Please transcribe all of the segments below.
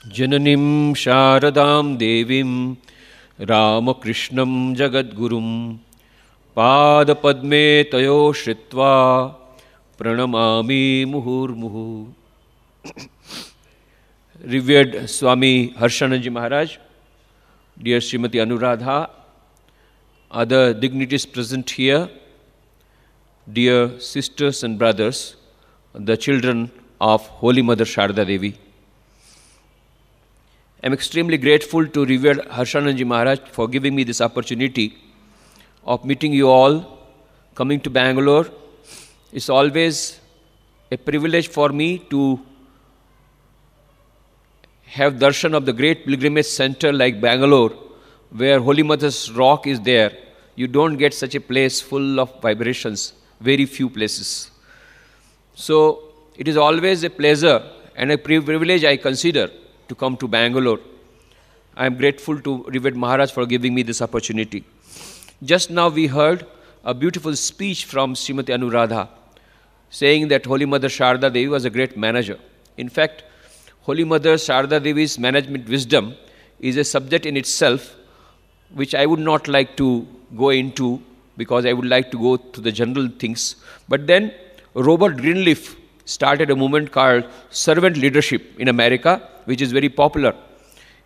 Jananim Sharadam Devim Ramakrishnam Jagadgurum Pada Padme Tayo Shritva Pranamami Muhurmuhu. Revered Swami Harshananji Maharaj, dear Srimati Anuradha, other dignitaries present here, dear sisters and brothers, the children of Holy Mother Sharda Devi. I am extremely grateful to revered Harshananji Maharaj for giving me this opportunity of meeting you all, coming to Bangalore. It's always a privilege for me to have darshan of the great pilgrimage center like Bangalore, where Holy Mother's rock is there. You don't get such a place full of vibrations, very few places. So it is always a pleasure and a privilege I consider to come to Bangalore. I am grateful to revered Maharaj for giving me this opportunity. Just now we heard a beautiful speech from Srimati Anuradha saying that Holy Mother Sharda Devi was a great manager. In fact, Holy Mother Sharda Devi's management wisdom is a subject in itself which I would not like to go into because I would like to go to the general things. But then Robert Greenleaf started a movement called Servant Leadership in America, which is very popular.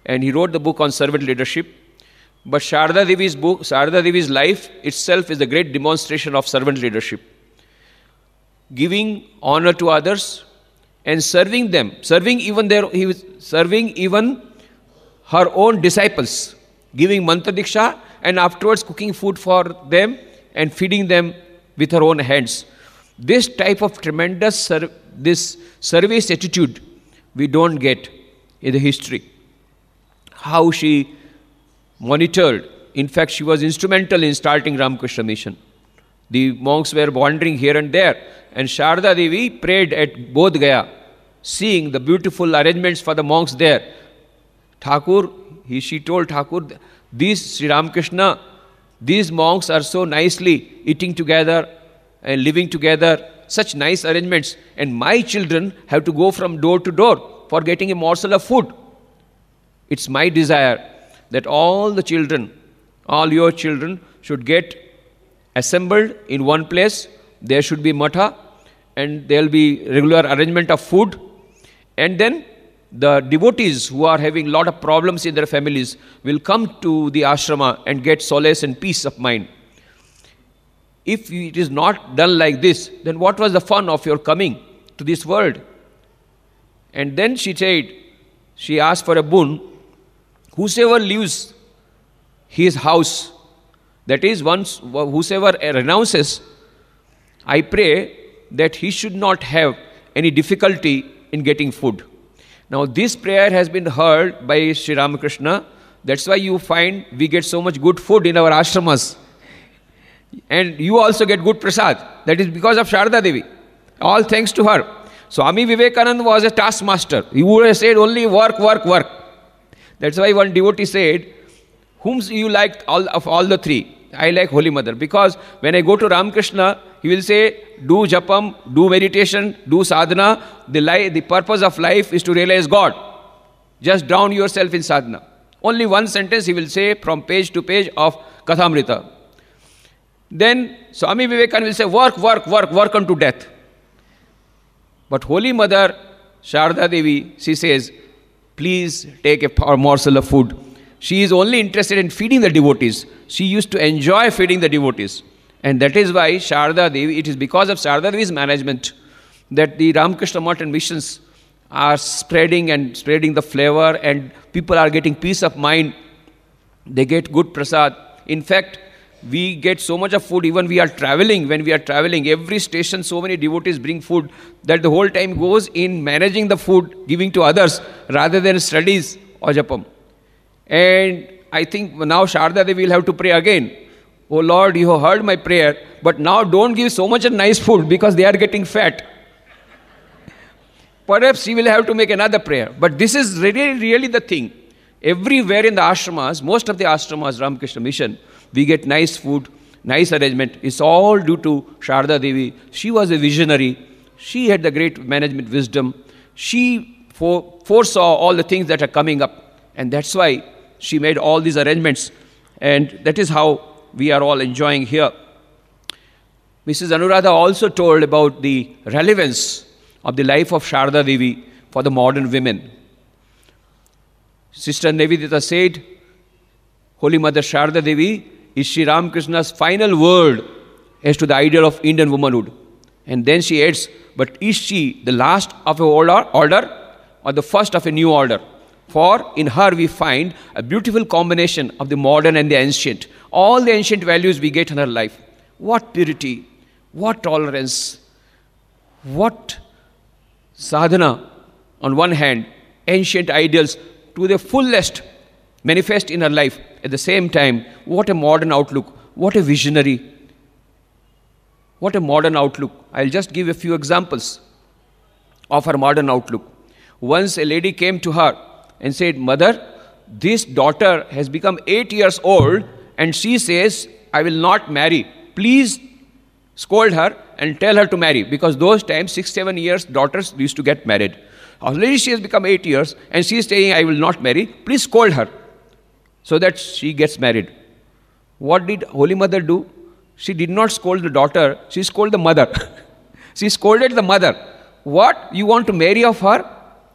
And he wrote the book on servant leadership. But Sharda Devi's book, Sharda Devi's life itself is a great demonstration of servant leadership. Giving honor to others and serving them, serving even her own disciples, giving mantra diksha and afterwards cooking food for them and feeding them with her own hands. This type of tremendous this service attitude we don't get in the history. How she monitored, in fact she was instrumental in starting Ramakrishna Mission. The monks were wandering here and there and Sharda Devi prayed at Bodh Gaya, seeing the beautiful arrangements for the monks there. Thakur, she told Thakur, these Sri Ramakrishna, these monks are so nicely eating together and living together, such nice arrangements, and my children have to go from door to door for getting a morsel of food. It's my desire that all the children, all your children should get assembled in one place. There should be matha and there will be regular arrangement of food. And then the devotees who are having a lot of problems in their families will come to the ashrama and get solace and peace of mind. If it is not done like this, then what was the fun of your coming to this world? And then she said, she asked for a boon, whosoever leaves his house, that is, whosoever renounces, I pray that he should not have any difficulty in getting food. Now this prayer has been heard by Sri Ramakrishna. That's why you find we get so much good food in our ashramas. And you also get good prasad. That is because of Sharda Devi. All thanks to her. Swami Vivekananda was a taskmaster. He would have said only work, work, work. That's why one devotee said, whom you like of all the three? I like Holy Mother. Because when I go to Ramakrishna, he will say, do japam, do meditation, do sadhana. The purpose of life is to realize God. Just drown yourself in sadhana. Only one sentence he will say from page to page of Kathamrita. Then Swami Vivekananda will say, work, work, work, work unto death. But Holy Mother Sharda Devi, she says, please take a morsel of food. She is only interested in feeding the devotees. She used to enjoy feeding the devotees. And that is why Sharda Devi, it is because of Sharda Devi's management that the Ramakrishna Math and missions are spreading the flavor and people are getting peace of mind. They get good prasad. In fact, we get so much of food even when we are traveling, every station so many devotees bring food that the whole time goes in managing the food, giving to others rather than studies or japam. And I think now Sharda Devi will have to pray again. Oh Lord, you have heard my prayer, but now don't give so much of nice food because they are getting fat. Perhaps she will have to make another prayer. But this is really the thing. Everywhere in the ashramas, most of the ashramas, Ramakrishna Mission, we get nice food, nice arrangement. It's all due to Sharda Devi. She was a visionary. She had the great management wisdom. She foresaw all the things that are coming up. And that's why she made all these arrangements. And that is how we are all enjoying here. Mrs. Anuradha also told about the relevance of the life of Sharda Devi for the modern women. Sister Nivedita said, Holy Mother Sharda Devi is Sri Ramakrishna's final word as to the ideal of Indian womanhood. And then she adds, but is she the last of a order or the first of a new order? For in her we find a beautiful combination of the modern and the ancient. All the ancient values we get in her life. What purity, what tolerance, what sadhana on one hand, ancient ideals to the fullest manifest in her life. At the same time, what a modern outlook, what a visionary, what a modern outlook. I'll just give a few examples of her modern outlook. Once a lady came to her and said, Mother, this daughter has become 8 years old and she says, I will not marry. Please scold her and tell her to marry, because those times 6-7 years daughters used to get married. Already she has become 8 years and she is saying, I will not marry. Please scold her so that she gets married. What did Holy Mother do? She did not scold the daughter, she scolded the mother. She scolded the mother. What? You want to marry of her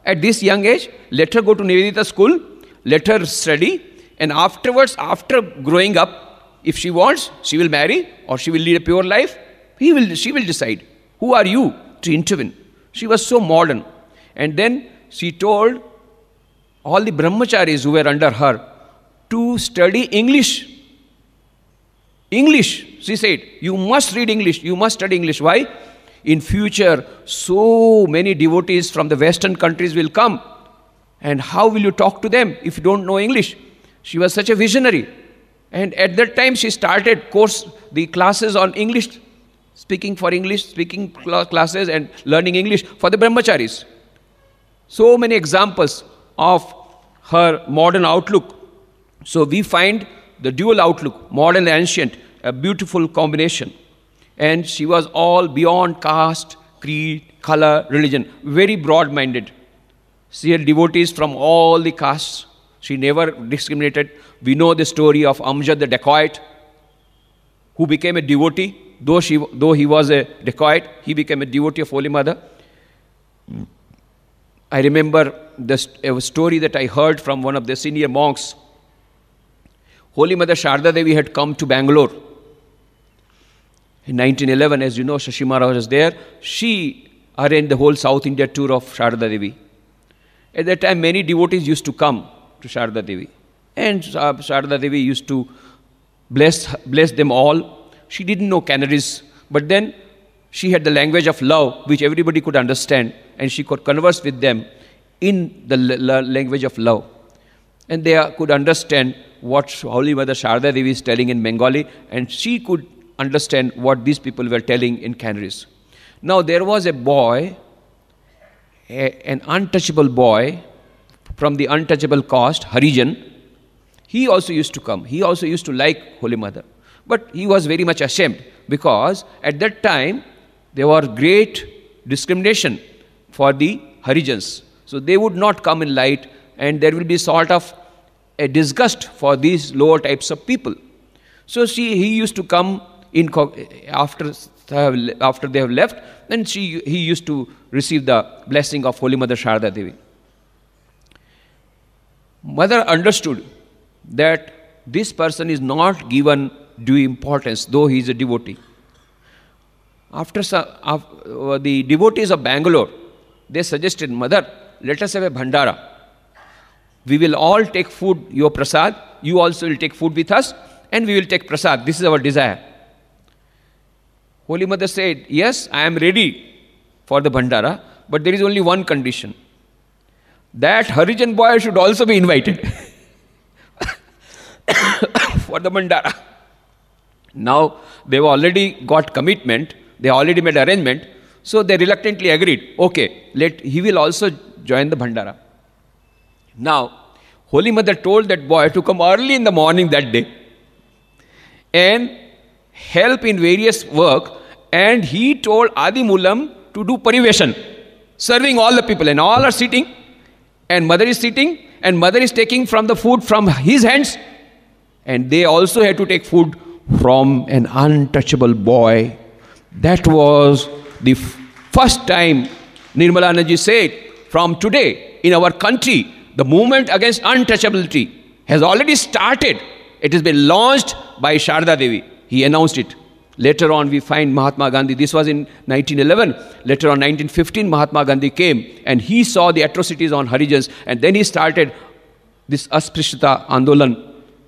at this young age? Let her go to Nivedita school, let her study, and afterwards, after growing up, if she wants, she will marry or she will lead a pure life. She will decide. Who are you to intervene? She was so modern. And then she told all the brahmacharis who were under her to study English. English, she said, you must read English, you must study English. Why? In future, so many devotees from the Western countries will come. And how will you talk to them if you don't know English? She was such a visionary. And at that time, she started the classes on English, speaking classes and learning English for the brahmacharis. So many examples of her modern outlook. So we find the dual outlook, modern and ancient, a beautiful combination. And she was all beyond caste, creed, color, religion, very broad-minded. She had devotees from all the castes. She never discriminated. We know the story of Amjad the dacoit, who became a devotee. Though he was a dacoit, he became a devotee of Holy Mother. I remember a story that I heard from one of the senior monks. Holy Mother Sharda Devi had come to Bangalore. In 1911, as you know, Shashi Maharaj was there. She arranged the whole South India tour of Sharda Devi. At that time, many devotees used to come to Sharda Devi. And Sharda Devi used to bless them all. She didn't know Canaries, but then she had the language of love, which everybody could understand, and she could converse with them in the language of love. And they could understand what Holy Mother Sharda Devi is telling in Bengali, and she could understand what these people were telling in Canaries. Now there was a boy, an untouchable boy from the untouchable caste, Harijan. He also used to come. He also used to like Holy Mother. But he was very much ashamed, because at that time there was great discrimination for the Harijans. So they would not come in light, and there will be sort of a disgust for these lower types of people. So he used to come in after they have left, and he used to receive the blessing of Holy Mother Sharda Devi. Mother understood that this person is not given due importance, though he is a devotee. After the devotees of Bangalore, they suggested, Mother, let us have a bhandara. We will all take food, your prasad. You also will take food with us, and we will take prasad. This is our desire. Holy Mother said, yes, I am ready for the bhandara, but there is only one condition. That Harijan boy should also be invited for the bhandara. Now, they've already got commitment. They already made arrangement. So they reluctantly agreed. Okay, he will also join the bhandara. Now, Holy Mother told that boy to come early in the morning that day and help in various work, and he told Adi Mulam to do pariveshan, serving all the people, and all are sitting, and mother is sitting, and mother is taking from the food from his hands, and they also had to take food from an untouchable boy. That was the first time Nirmala Anand ji said, from today in our country, the movement against untouchability has already started. It has been launched by Sharda Devi. He announced it. Later on, we find Mahatma Gandhi. This was in 1911. Later on, 1915, Mahatma Gandhi came and he saw the atrocities on Harijans, and then he started this Asprishta Andolan,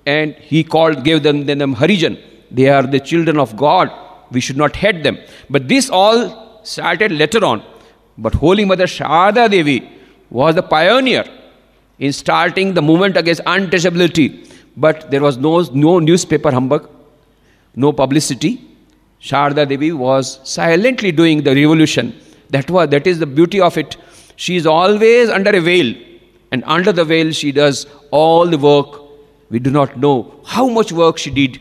and he gave them Harijan. They are the children of God. We should not hate them. But this all started later on. But Holy Mother Sharda Devi was the pioneer in starting the movement against untouchability. But there was no newspaper humbug, no publicity. Sharda Devi was silently doing the revolution. That is the beauty of it. She is always under a veil, and under the veil she does all the work. We do not know how much work she did,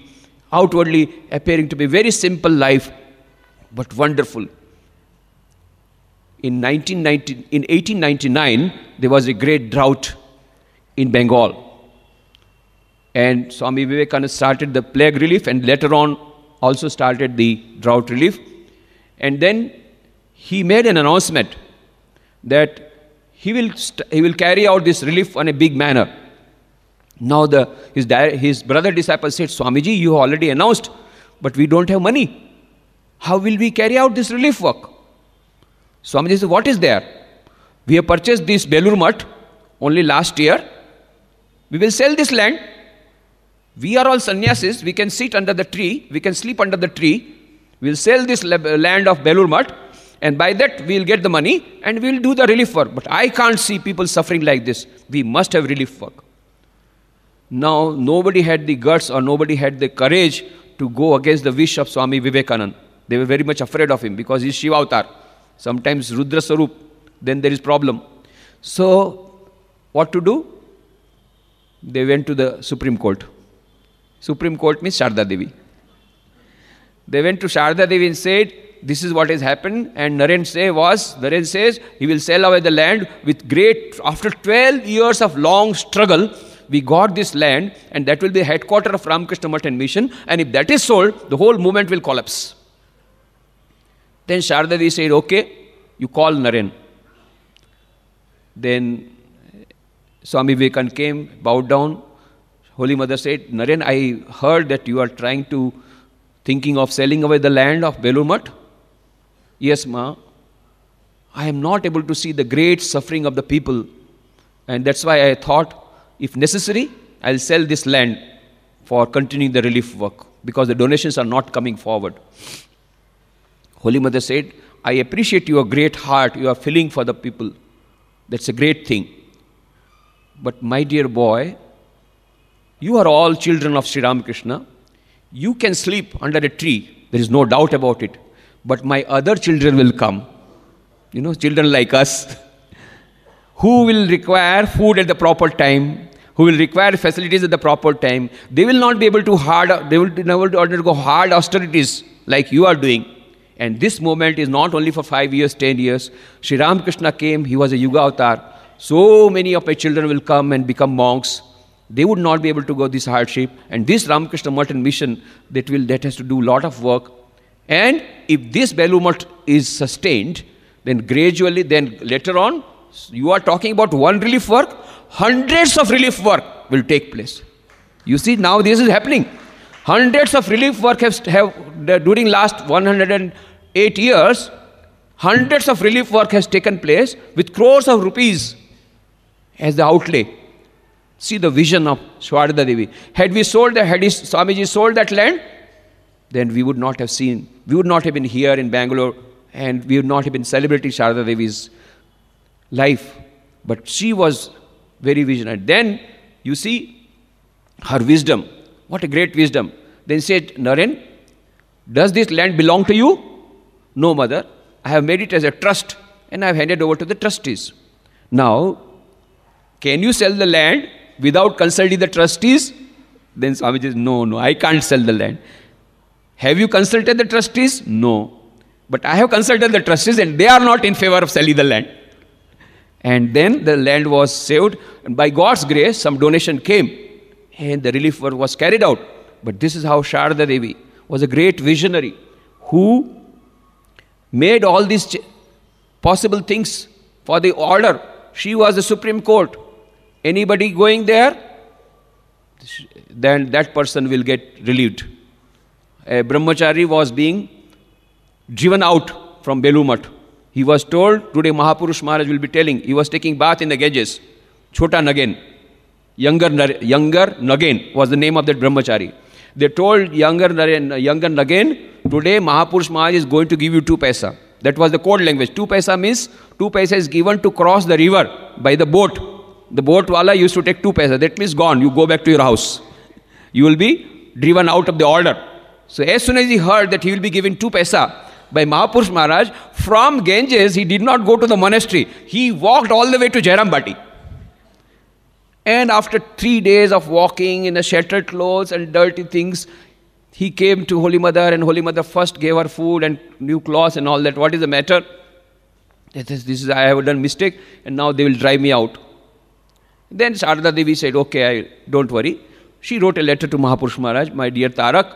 outwardly appearing to be very simple life, but wonderful. In 1899, there was a great drought in Bengal. And Swami Vivekananda started the plague relief, and later on also started the drought relief. And then he made an announcement that he will carry out this relief on a big manner. Now his brother disciples said, Swamiji, you already announced, but we don't have money. How will we carry out this relief work? Swamiji said, what is there? We have purchased this Belur Math only last year. We will sell this land. We are all sannyasis. We can sit under the tree. We can sleep under the tree. We will sell this land of Belur Math, and by that we will get the money and we will do the relief work. But I can't see people suffering like this. We must have relief work. Now, nobody had the guts or nobody had the courage to go against the wish of Swami Vivekananda. They were very much afraid of him because he is Shiva Avatar. Sometimes Rudra Sarup, then there is problem. So, what to do? They went to the Supreme Court. Supreme Court means Sharda Devi. They went to Sharda Devi and said, this is what has happened. And Naren says he will sell away the land with after 12 years of long struggle, we got this land, and that will be the headquarter of Ramakrishna Math and Mission, and if that is sold, the whole movement will collapse. Then Sharda Devi said, okay, you call Naren. Then Swami Vivekananda came, bowed down. Holy Mother said, Naren, I heard that you are thinking of selling away the land of Belur Math. Yes, ma. I am not able to see the great suffering of the people, and that's why I thought, if necessary, I'll sell this land for continuing the relief work, because the donations are not coming forward. Holy Mother said, I appreciate your great heart, you are feeling for the people. That's a great thing. But my dear boy, you are all children of Sri Ramakrishna. You can sleep under a tree. There is no doubt about it. But my other children will come. You know, children like us, who will require food at the proper time, who will require facilities at the proper time. They will not be able to undergo hard austerities like you are doing. And this movement is not only for 5 years, 10 years. Sri Ramakrishna came, he was a Yuga Avatar. So many of my children will come and become monks. They would not be able to go this hardship. And this Ramakrishna Math and Mission, that has to do a lot of work. And if this Belur Math is sustained, then gradually, then later on, you are talking about one relief work, hundreds of relief work will take place. You see, now this is happening. Hundreds of relief work have during last 108 years, hundreds of relief work has taken place with crores of rupees as the outlay. See the vision of Sharda Devi. Had Swamiji sold that land, then we would not have been here in Bangalore, and we would not have been celebrating Sharda Devi's life. But she was very visionary. Then you see her wisdom. What a great wisdom. Then said, Naren, does this land belong to you? No, mother. I have made it as a trust and I have handed over to the trustees. Now, can you sell the land without consulting the trustees? Then Swami says, no, I can't sell the land. Have you consulted the trustees? No. But I have consulted the trustees and they are not in favor of selling the land. And then the land was saved. And by God's grace, some donation came. And the relief work was carried out. But this is how Sharda Devi was a great visionary who made all these possible things for the order. She was the Supreme Court. Anybody going there, then that person will get relieved. A brahmachari was being driven out from Belumat. He was told, today Mahapurush Maharaj will be telling, he was taking bath in the Ganges. Chota Nagain, younger Nagain was the name of that brahmachari. They told younger Nagain, today Mahapurush Maharaj is going to give you 2 paisa. That was the code language. 2 paisa means 2 paisa is given to cross the river by the boat. The boat wala used to take 2 paisa. That means gone. You go back to your house. You will be driven out of the order. So as soon as he heard that he will be given 2 paisa by Mahapurush Maharaj, from Ganges he did not go to the monastery. He walked all the way to Jairambati. And after 3 days of walking in the shattered clothes and dirty things, he came to Holy Mother, and Holy Mother first gave her food and new clothes and all that. What is the matter? This is I have done mistake, and now they will drive me out. Then Sharda Devi said, okay, don't worry. She wrote a letter to Mahapurush Maharaj, my dear Tarak,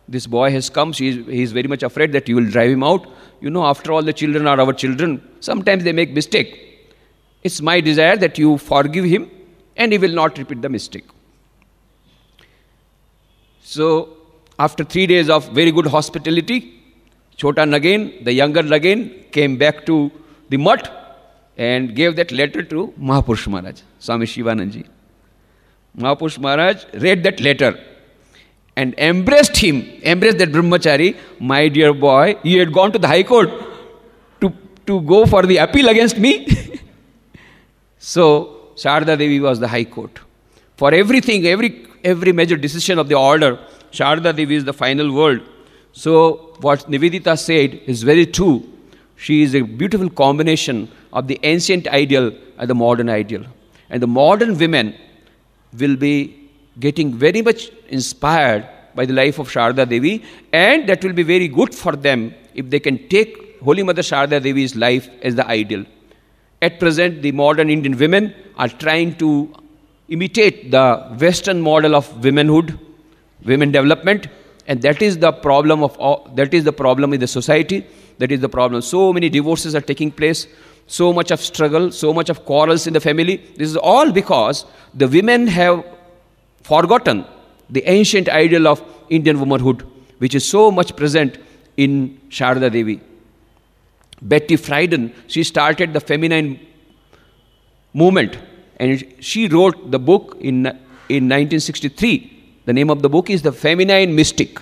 this boy has come, he is very much afraid that you will drive him out. You know, after all, the children are our children. Sometimes they make mistake. It's my desire that you forgive him and he will not repeat the mistake. So, after 3 days of very good hospitality, Chota Nagain, the younger Nagain, came back to the mutt and gave that letter to Mahapurush Maharaj, Swami Shivanandaji. Mahapurush Maharaj read that letter and embraced that brahmachari. My dear boy, you had gone to the High Court to go for the appeal against me. So, Sharda Devi was the High Court. For everything, every major decision of the order, Sharda Devi is the final word. So, what Nivedita said is very true. She is a beautiful combination of the ancient ideal and the modern ideal. And the modern women will be getting very much inspired by the life of Sharda Devi, and that will be very good for them if they can take Holy Mother Sharda Devi's life as the ideal. At present, the modern Indian women are trying to imitate the Western model of womanhood, women development, and that is the problem in the society. That is the problem. So many divorces are taking place, so much of struggle, so much of quarrels in the family. This is all because the women have forgotten the ancient ideal of Indian womanhood, which is so much present in Sharda Devi. Betty Friedan, she started the feminine movement, and she wrote the book in 1963. The name of the book is The Feminine Mystic.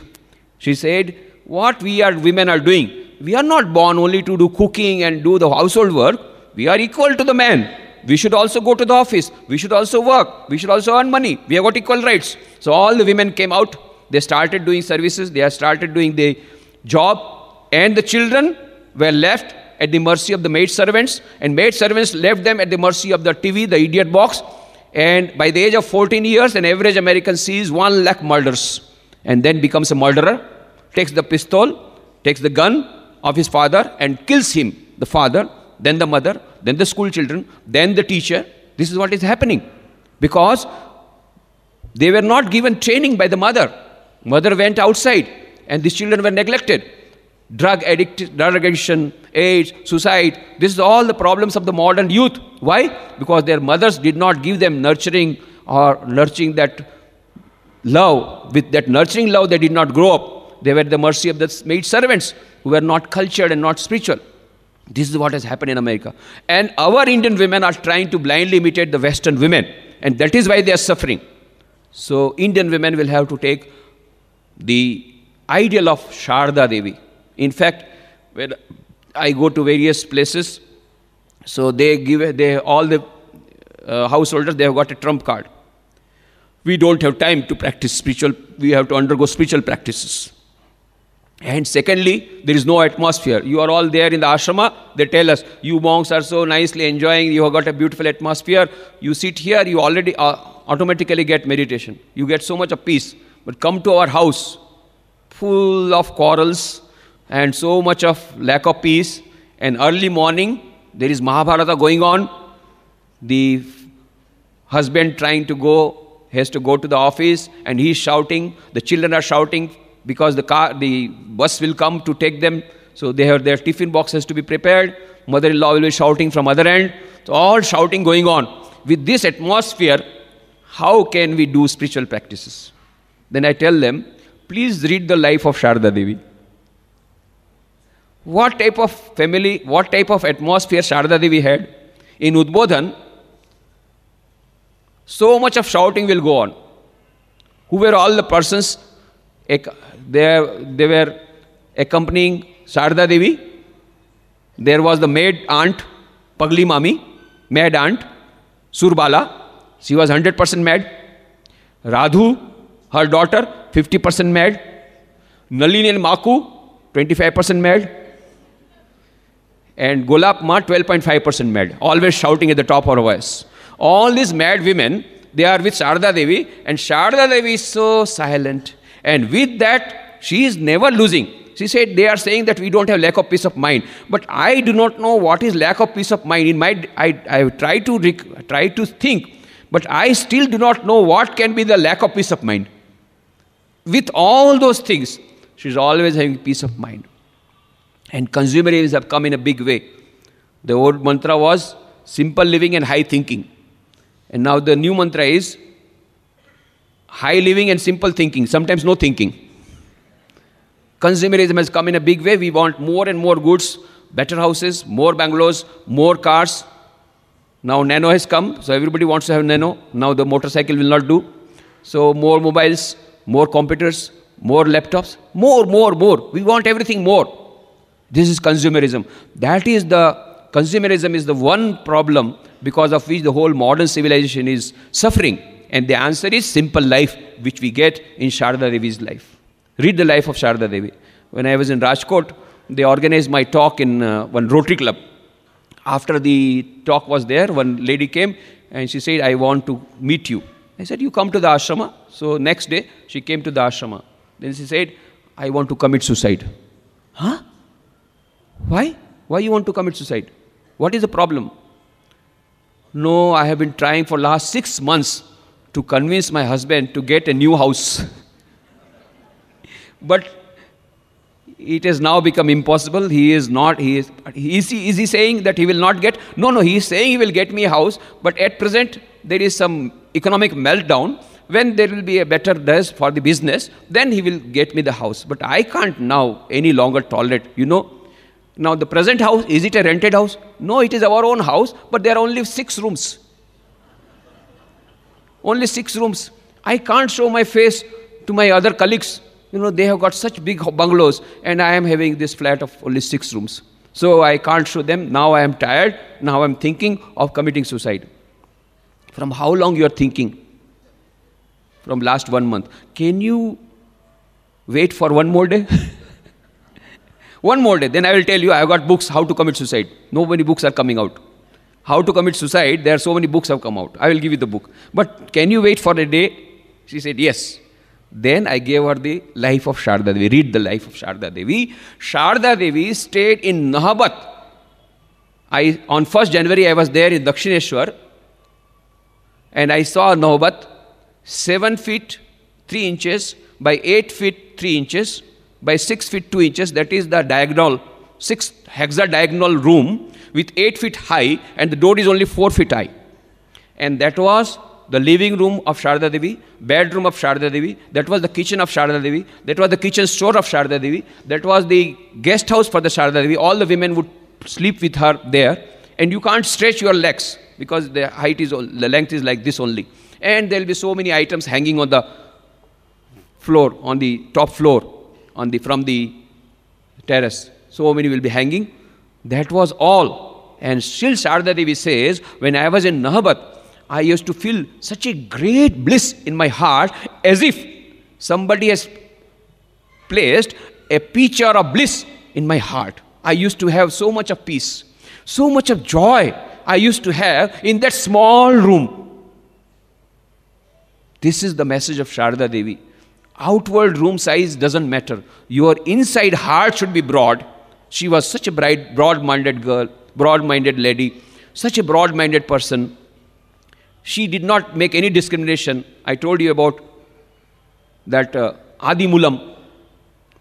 She said, what we women are doing, we are not born only to do cooking and do the household work. We are equal to the man. We should also go to the office. We should also work. We should also earn money. We have got equal rights. So all the women came out. They started doing services. They have started doing the job. And the children were left at the mercy of the maid servants. And maid servants left them at the mercy of the TV, the idiot box. And by the age of 14 years, an average American sees 1 lakh murders. And then becomes a murderer. Takes the pistol, takes the gun of his father and kills him. The father, then the mother, then the school children, then the teacher. This is what is happening. Because they were not given training by the mother. Mother went outside and these children were neglected. Drug addiction, AIDS, suicide. This is all the problems of the modern youth. Why? Because their mothers did not give them nurturing that love. With that nurturing love, they did not grow up. They were at the mercy of the maid servants who were not cultured and not spiritual. This is what has happened in America. And our Indian women are trying to blindly imitate the Western women. And that is why they are suffering. So Indian women will have to take the ideal of Sharda Devi. In fact, when I go to various places, so all the householders, they have got a trump card. We don't have time to practice spiritual, we have to undergo spiritual practices. And secondly, there is no atmosphere. You are all there in the ashrama, they tell us, you monks are so nicely enjoying, you have got a beautiful atmosphere. You sit here, you already automatically get meditation. You get so much of peace. But come to our house, full of quarrels and so much of lack of peace. And early morning, there is Mahabharata going on. The husband trying to go, has to go to the office, and he's shouting. The children are shouting because the bus will come to take them. So they have their tiffin box has to be prepared. Mother-in-law will be shouting from other end. So all shouting going on. With this atmosphere, how can we do spiritual practices? Then I tell them, please read the life of Sharda Devi. What type of family, what type of atmosphere Sharda Devi had? In Udbodhan, so much of shouting will go on. Who were all the persons? They were accompanying Sharda Devi. There was the maid aunt, Pagli Mami, maid aunt, Surbala. She was 100% mad. Radhu, her daughter, 50% mad. Nalini and Maku, 25% mad. And Golap Ma, 12.5% mad. Always shouting at the top of her voice. All these mad women, they are with Sharda Devi, and Sharda Devi is so silent. And with that, she is never losing. She said, they are saying that we don't have lack of peace of mind. But I do not know what is lack of peace of mind. I try to think, but I still do not know what can be the lack of peace of mind. With all those things, she is always having peace of mind. And consumerism have come in a big way. The old mantra was simple living and high thinking. And now the new mantra is high living and simple thinking, sometimes no thinking. Consumerism has come in a big way. We want more and more goods, better houses, more bungalows, more cars. Now nano has come, so everybody wants to have nano. Now the motorcycle will not do. So more mobiles, more computers, more laptops, more. We want everything more. This is consumerism. Consumerism is the one problem because of which the whole modern civilization is suffering. And the answer is simple life, which we get in Sharda Devi's life. Read the life of Sharda Devi. When I was in Rajkot, they organized my talk in one Rotary Club. After the talk was there, one lady came and she said, I want to meet you. I said, you come to the ashrama. So next day, she came to the ashrama. Then she said, I want to commit suicide. Huh? Why? Why you want to commit suicide? What is the problem? No, I have been trying for last 6 months to convince my husband to get a new house. But it has now become impossible. Is he saying that he will not get? No, he is saying he will get me a house. But at present, there is some economic meltdown. When there will be a better days for the business, then he will get me the house. But I can't now any longer tolerate, Now the present house, is it a rented house? No, it is our own house, but there are only 6 rooms. Only 6 rooms. I can't show my face to my other colleagues. They have got such big bungalows, and I am having this flat of only 6 rooms. So I can't show them. Now I am tired. Now I am thinking of committing suicide. From how long you are thinking? From last 1 month. Can you wait for one more day? One more day, then I will tell you I have got books how to commit suicide. No many books are coming out. How to commit suicide, there are so many books have come out. I will give you the book. But can you wait for a day? She said, yes. Then I gave her the life of Sharda Devi. Read the life of Sharda Devi. Sharda Devi stayed in Nahabat. On 1st January, I was there in Dakshineshwar. And I saw Nahabat 7 feet 3 inches by 8 feet 3 inches. By 6 feet 2 inches, that is the diagonal, 6 hexadiagonal room with 8 feet high, and the door is only 4 feet high. And that was the living room of Sharda Devi, bedroom of Sharda Devi, that was the kitchen of Sharda Devi, that was the kitchen store of Sharda Devi, that was the guest house for the Sharda Devi. All the women would sleep with her there, and you can't stretch your legs because the length is like this only. And there will be so many items hanging on the floor, on the top floor. From the terrace. So many will be hanging. That was all. And still Sharda Devi says, when I was in Nahabat, I used to feel such a great bliss in my heart as if somebody has placed a pitcher of bliss in my heart. I used to have so much of peace, so much of joy I used to have in that small room. This is the message of Sharda Devi. Outward room size doesn't matter. Your inside heart should be broad. She was such a bright, broad-minded girl, broad-minded lady, such a broad-minded person. She did not make any discrimination. I told you about that Adi Mulam,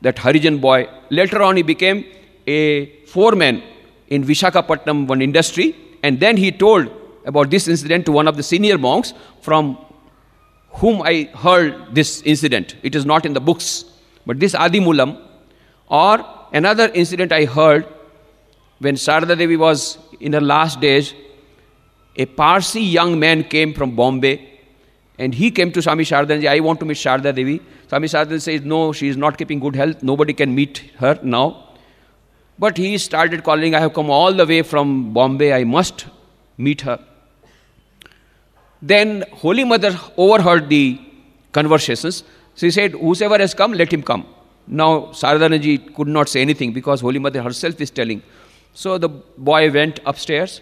that Harijan boy. Later on, he became a foreman in Vishakhapatnam, one industry. And then he told about this incident to one of the senior monks from whom I heard this incident. It is not in the books. But this Adi Mulam, or another incident I heard when Sharda Devi was in her last days, a Parsi young man came from Bombay and he came to Swami Shardanji. I want to meet Sharda Devi. Swami Shardanji says, no, she is not keeping good health. Nobody can meet her now. But he started calling, I have come all the way from Bombay. I must meet her. Then Holy Mother overheard the conversations. She said, whosoever has come, let him come. Now Shardanji could not say anything because Holy Mother herself is telling. So the boy went upstairs.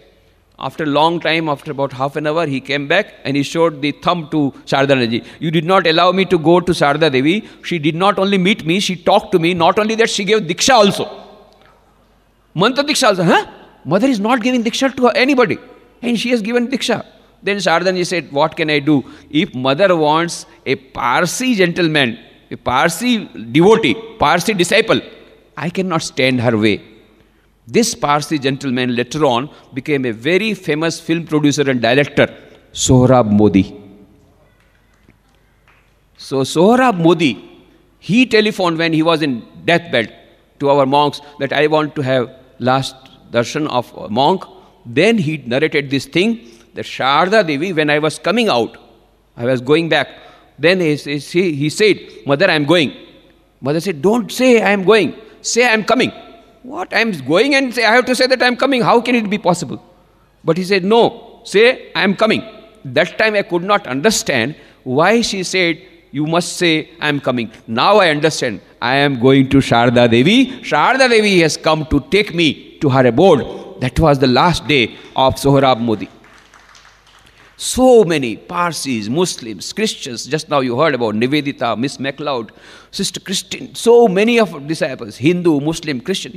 After a long time, after about half an hour, he came back and he showed the thumb to Shardanji. You did not allow me to go to Sharda Devi. She did not only meet me, she talked to me. Not only that, she gave Diksha also. Mantra Diksha also. Huh? Mother is not giving Diksha to anybody. And she has given Diksha. Then Shardanji said, what can I do? If mother wants a Parsi gentleman, a Parsi devotee, Parsi disciple, I cannot stand her way. This Parsi gentleman later on became a very famous film producer and director, Sohrab Modi. So Sohrab Modi, he telephoned when he was in deathbed to our monks that I want to have last darshan of a monk. Then he narrated this thing that Sharda Devi, when I was coming out, I was going back. Then he said, Mother, I am going. Mother said, don't say I am going. Say I am coming. What? I am going and say I have to say that I am coming. How can it be possible? But he said, no, say I am coming. That time I could not understand why she said, you must say I am coming. Now I understand. I am going to Sharda Devi. Sharda Devi has come to take me to her abode. That was the last day of Sohrab Modi. So many Parsis, Muslims, Christians. Just now you heard about Nivedita, Miss MacLeod, Sister Christine. So many of her disciples, Hindu, Muslim, Christian.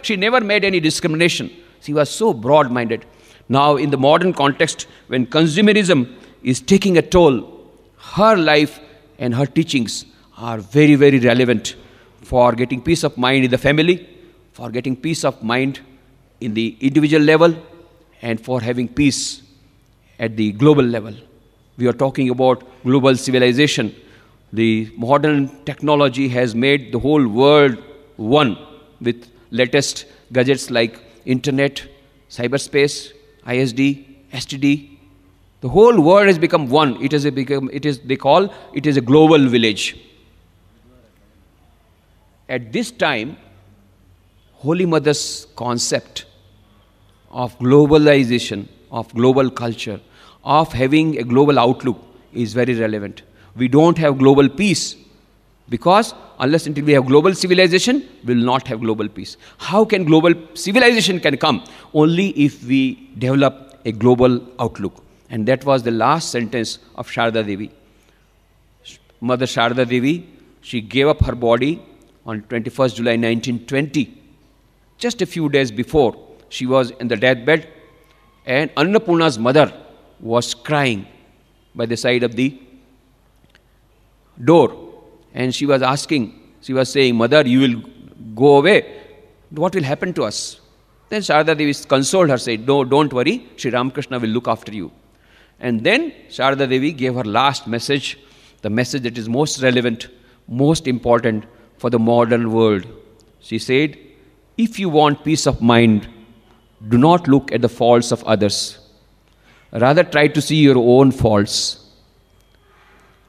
She never made any discrimination. She was so broad-minded. Now in the modern context, when consumerism is taking a toll, her life and her teachings are very, very relevant for getting peace of mind in the family, for getting peace of mind in the individual level, and for having peace at the global level. We are talking about global civilization. The modern technology has made the whole world one with latest gadgets like internet, cyberspace, ISD, STD. The whole world has become one. They call it is a global village. At this time, Holy Mother's concept of globalization, of global culture, of having a global outlook is very relevant. We don't have global peace because unless until we have global civilization, we will not have global peace. How can global civilization can come? Only if we develop a global outlook. And that was the last sentence of Sharda Devi. Mother Sharda Devi, she gave up her body on 21st July 1920. Just a few days before, she was in the deathbed. And Annapurna's mother was crying by the side of the door. And she was saying, Mother, you will go away. What will happen to us? Then Sharda Devi consoled her, said, no, don't worry, Sri Ramakrishna will look after you. And then Sharda Devi gave her last message, the message that is most relevant, most important for the modern world. She said, if you want peace of mind, do not look at the faults of others. Rather try to see your own faults.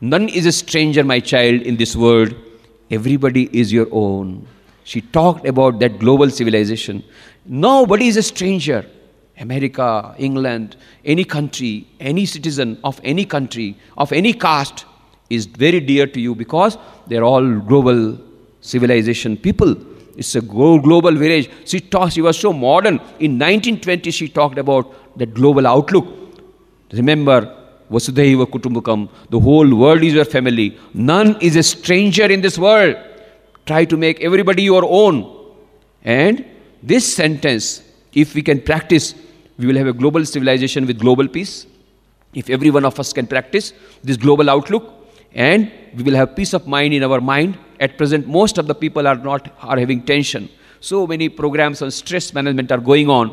None is a stranger, my child, in this world. Everybody is your own. She talked about that global civilization. Nobody is a stranger. America, England, any country, any citizen of any country, of any caste is very dear to you because they are all global civilization people. It's a global village. She was so modern. In 1920, she talked about the global outlook. Remember, Vasudhaiva Kutumbakam, the whole world is your family. None is a stranger in this world. Try to make everybody your own. And this sentence, if we can practice, we will have a global civilization with global peace. If every one of us can practice this global outlook, and we will have peace of mind in our mind. At present, most of the people are having tension. So many programs on stress management are going on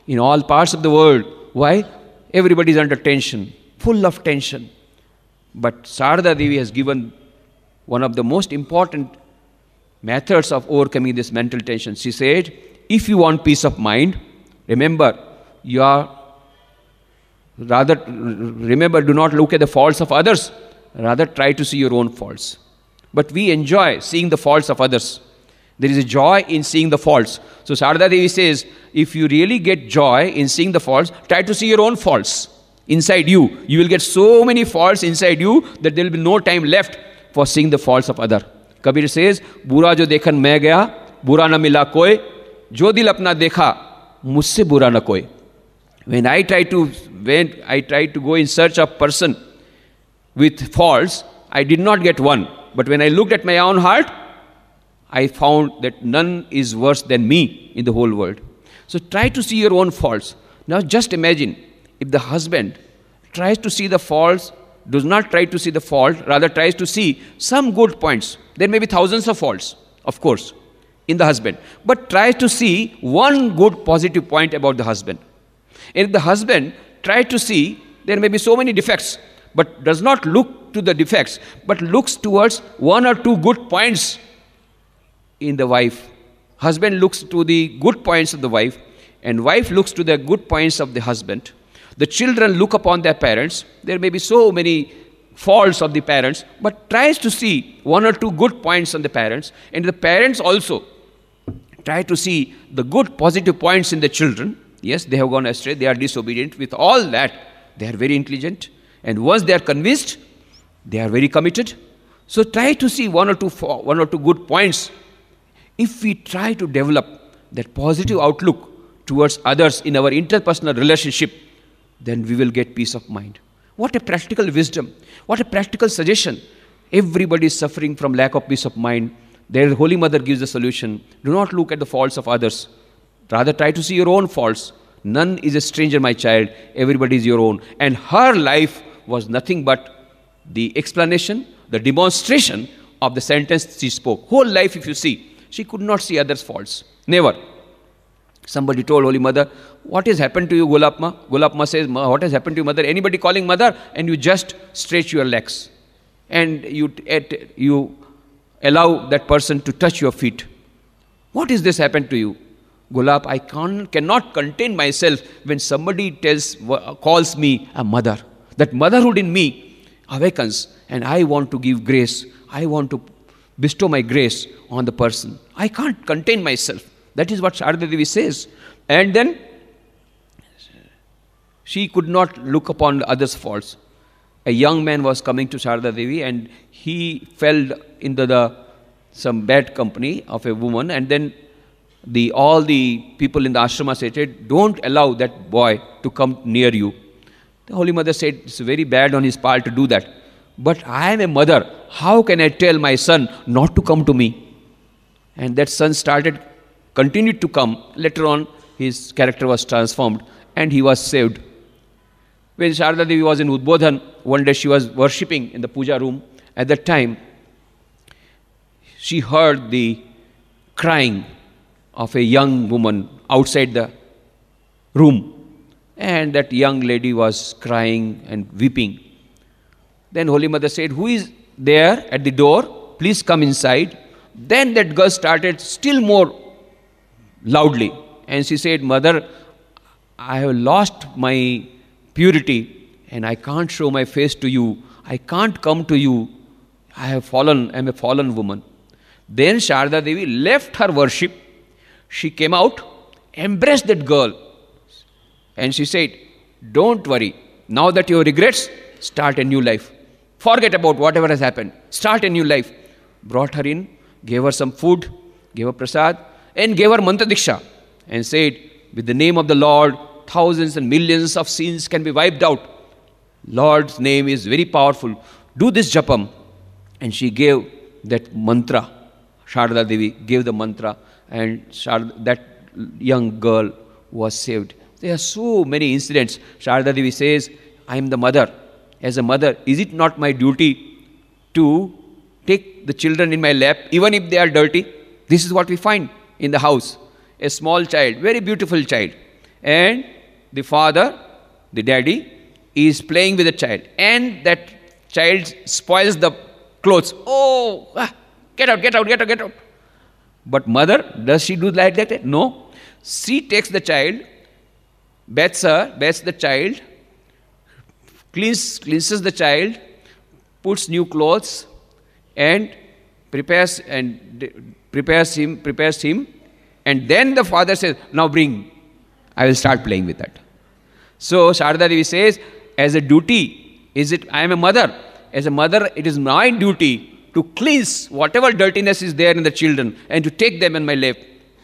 in all parts of the world. Why? Everybody is under tension, full of tension. But Sarada Devi has given one of the most important methods of overcoming this mental tension. She said, if you want peace of mind, remember, do not look at the faults of others. Rather, try to see your own faults. But we enjoy seeing the faults of others. There is a joy in seeing the faults. So Sarada Devi says, if you really get joy in seeing the faults, try to see your own faults inside you. You will get so many faults inside you that there will be no time left for seeing the faults of other. Kabir says, Bura jo dekhan main gaya, bura na mila koi, jo dil apna dekha, mujhse bura na koi. When I try to go in search of person with faults, I did not get one. But when I looked at my own heart, I found that none is worse than me in the whole world. So try to see your own faults. Now just imagine if the husband tries to see the faults, does not try to see the fault, rather tries to see some good points. There may be thousands of faults, of course, in the husband. But tries to see one good positive point about the husband. And if the husband tries to see, there may be so many defects, but does not look to the defects, but looks towards one or two good points in the wife. Husband looks to the good points of the wife, and wife looks to the good points of the husband. The children look upon their parents. There may be so many faults of the parents, but tries to see one or two good points on the parents. And the parents also try to see the good positive points in the children. Yes, they have gone astray, they are disobedient. With all that, they are very intelligent. And once they are convinced, they are very committed. So try to see one or two good points. If we try to develop that positive outlook towards others in our interpersonal relationship, then we will get peace of mind. What a practical wisdom. What a practical suggestion. Everybody is suffering from lack of peace of mind. Their Holy Mother gives the solution. Do not look at the faults of others. Rather try to see your own faults. None is a stranger, my child. Everybody is your own. And her life was nothing but the explanation, the demonstration of the sentence she spoke. Whole life, if you see, she could not see others' faults. Never. Somebody told Holy Mother, what has happened to you, Gulapma? Gulapma says, what has happened to you, Mother? Anybody calling Mother, and you just stretch your legs. And you allow that person to touch your feet. What is this happened to you? Gulap, I cannot contain myself when somebody calls me a mother. That motherhood in me awakens, and I want to give grace. I want to bestow my grace on the person. I can't contain myself. That is what Sarada Devi says. And then she could not look upon others' faults. A young man was coming to Sarada Devi, and he fell into some bad company of a woman, and then all the people in the ashrama said, don't allow that boy to come near you. The Holy Mother said, it's very bad on his part to do that. But I am a mother. How can I tell my son not to come to me? And that son continued to come. Later on, his character was transformed and he was saved. When Sarada Devi was in Udbodhan, one day she was worshipping in the puja room. At that time, she heard the crying of a young woman outside the room. And that young lady was crying and weeping. Then Holy Mother said, who is there at the door? Please come inside. Then that girl started still more loudly. And she said, Mother, I have lost my purity and I can't show my face to you. I can't come to you. I am a fallen woman. Then Sarada Devi left her worship. She came out, embraced that girl, and she said, don't worry. Now that you have regrets, start a new life. Forget about whatever has happened. Start a new life. Brought her in, gave her some food, gave her prasad, and gave her mantra diksha, and said, with the name of the Lord, thousands and millions of sins can be wiped out. Lord's name is very powerful. Do this japam. And she gave that mantra. Sarada Devi gave the mantra, and that young girl was saved. There are so many incidents. Sarada Devi says, I am the mother. As a mother, is it not my duty to take the children in my lap, even if they are dirty? This is what we find in the house. A small child, very beautiful child. And the father, the daddy, is playing with the child. And that child spoils the clothes. Oh, get out, get out, get out, get out. But mother, does she do like that? No. She takes the child, bathes the child, cleanses the child, puts new clothes, and prepares him, and then the father says, now bring, I will start playing with that. So Sharda Devi says, as a duty, I am a mother. As a mother, it is my duty to cleanse whatever dirtiness is there in the children and to take them in my lap.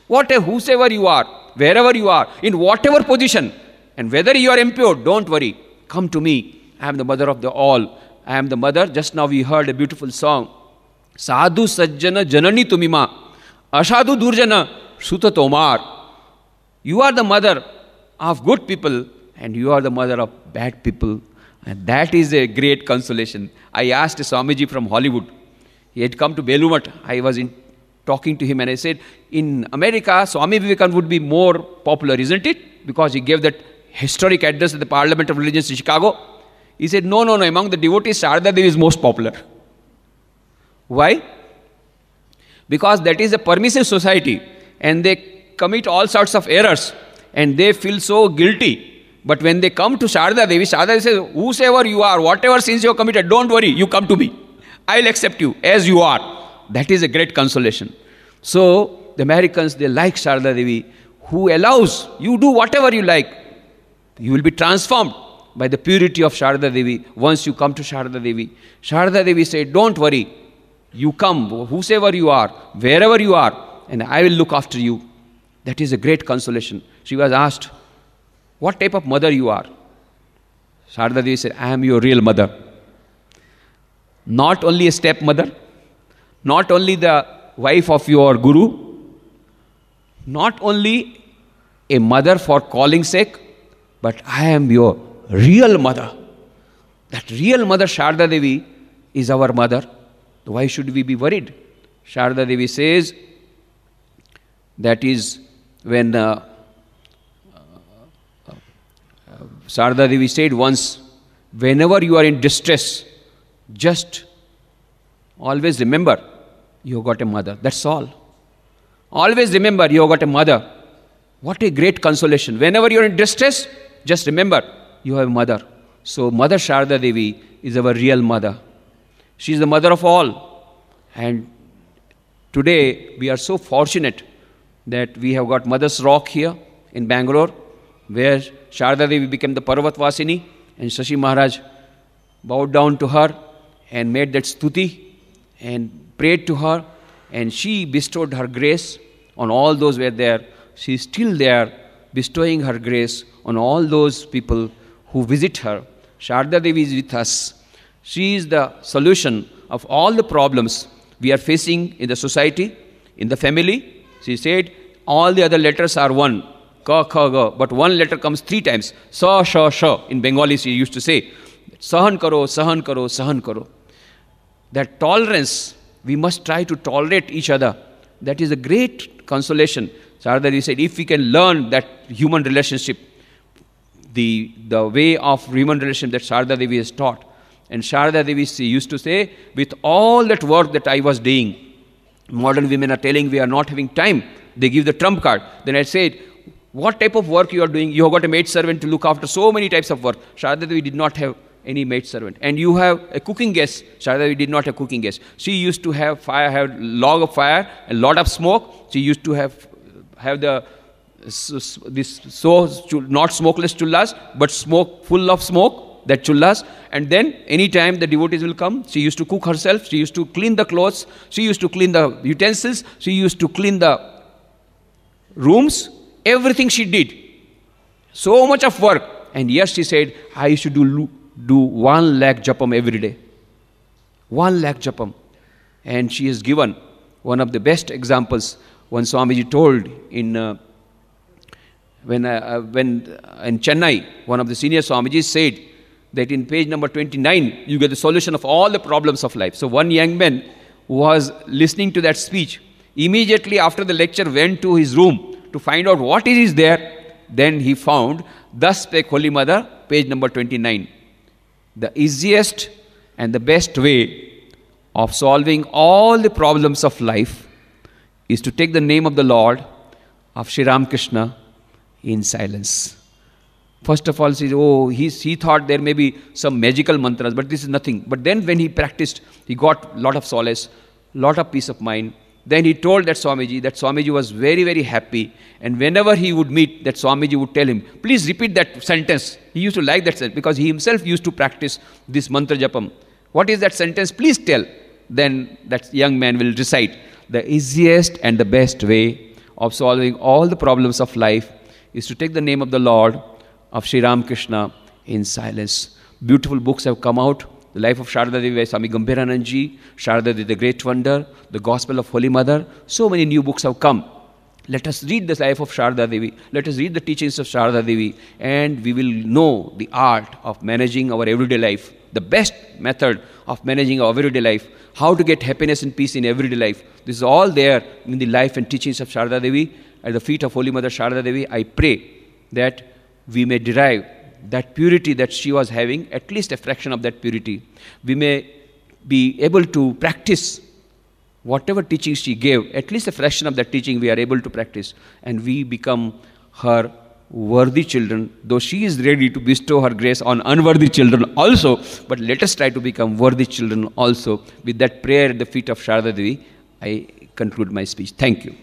Whosoever you are, wherever you are, in whatever position, and whether you are impure, don't worry. Come to me. I am the mother of the all. I am the mother. Just now we heard a beautiful song. Sadhu sajjana janani tumima, ashadhu durjana suta tomar. You are the mother of good people and you are the mother of bad people. And that is a great consolation. I asked Swamiji from Hollywood. He had come to Belumat. I was talking to him and I said, in America, Swami Vivekananda would be more popular, isn't it? Because he gave that historic address at the Parliament of Religions in Chicago. He said, no, among the devotees, Sharda Devi is most popular. Why? Because that is a permissive society and they commit all sorts of errors and they feel so guilty. But when they come to Sharda Devi says, whosoever you are, whatever sins you have committed, don't worry, you come to me. I will accept you as you are. That is a great consolation. So the Americans, they like Sharda Devi, who allows you do whatever you like. You will be transformed by the purity of Sharda Devi once you come to Sharda Devi. Sharda Devi said, don't worry, you come, whosoever you are, wherever you are, and I will look after you. That is a great consolation. She was asked, what type of mother you are? Sharda Devi said, I am your real mother. Not only a stepmother, not only the wife of your guru, not only a mother for calling's sake, but I am your real mother. That real mother Sharda Devi is our mother. Why should we be worried? Sharda Devi says, that is when Sharda Devi said once, whenever you are in distress, just always remember you have got a mother. That's all. Always remember you have got a mother. What a great consolation. Whenever you are in distress, just remember you have a mother. So Mother Sharda Devi is our real mother. She is the mother of all. And today we are so fortunate that we have got Mother's Rock here in Bangalore, where Sharda Devi became the Parvat Vasini, and Shashi Maharaj bowed down to her and made that stuti and prayed to her, and she bestowed her grace on all those who were there. She is still there, bestowing her grace on all those people who visit her. Sharda Devi is with us. She is the solution of all the problems we are facing in the society, in the family. She said, all the other letters are one, ka, kha, ga, but one letter comes 3 times. Sa, sha, sha. In Bengali, she used to say, sahan karo, sahan karo, sahan karo. That tolerance, we must try to tolerate each other. That is a great consolation. Sharda Devi said, if we can learn that human relationship, the way of human relationship that Sharda Devi has taught. And Sharda Devi used to say, with all that work that I was doing, modern women are telling we are not having time. They give the trump card. Then I said, what type of work you are doing? You have got a maid servant to look after so many types of work. Sharda Devi did not have any maid servant. And you have a cooking gas. Sharda Devi did not have cooking gas. She used to have fire, have log of fire, a lot of smoke. She used to have the not smokeless chullas, but smoke, full of smoke, that chullas. And then anytime the devotees will come, she used to cook herself, she used to clean the clothes, she used to clean the utensils, she used to clean the rooms, everything she did. So much of work. And yes, she said, I used to do 1 lakh japam every day. 1 lakh japam. And she has given one of the best examples. One Swamiji told in when in Chennai, one of the senior Swamijis said that in page number 29, you get the solution of all the problems of life. So one young man who was listening to that speech, immediately after the lecture went to his room to find out what is there. Then he found, Thus Spake Holy Mother, page number 29. The easiest and the best way of solving all the problems of life is to take the name of the Lord, of Sri Ramakrishna, in silence. First of all, he thought there may be some magical mantras, but this is nothing. But then when he practiced, he got a lot of solace, lot of peace of mind. Then he told that Swamiji was very, very happy. And whenever he would meet, that Swamiji would tell him, please repeat that sentence. He used to like that sentence because he himself used to practice this mantra japam. What is that sentence? Please tell. Then that young man will recite. The easiest and the best way of solving all the problems of life is to take the name of the Lord, of Sri Ramakrishna, in silence. Beautiful books have come out. The Life of Sharda Devi by Swami Gambhiranandji, Sharda Devi, the Great Wonder, The Gospel of Holy Mother. So many new books have come. Let us read the life of Sharda Devi. Let us read the teachings of Sharda Devi, and we will know the art of managing our everyday life, the best method of managing our everyday life, how to get happiness and peace in everyday life. This is all there in the life and teachings of Sharda Devi. At the feet of Holy Mother Sharda Devi, I pray that we may derive that purity that she was having, at least a fraction of that purity. We may be able to practice whatever teaching she gave, at least a fraction of that teaching we are able to practice, and we become her worthy children, though she is ready to bestow her grace on unworthy children also, but let us try to become worthy children also. With that prayer at the feet of Sharda Devi, I conclude my speech. Thank you.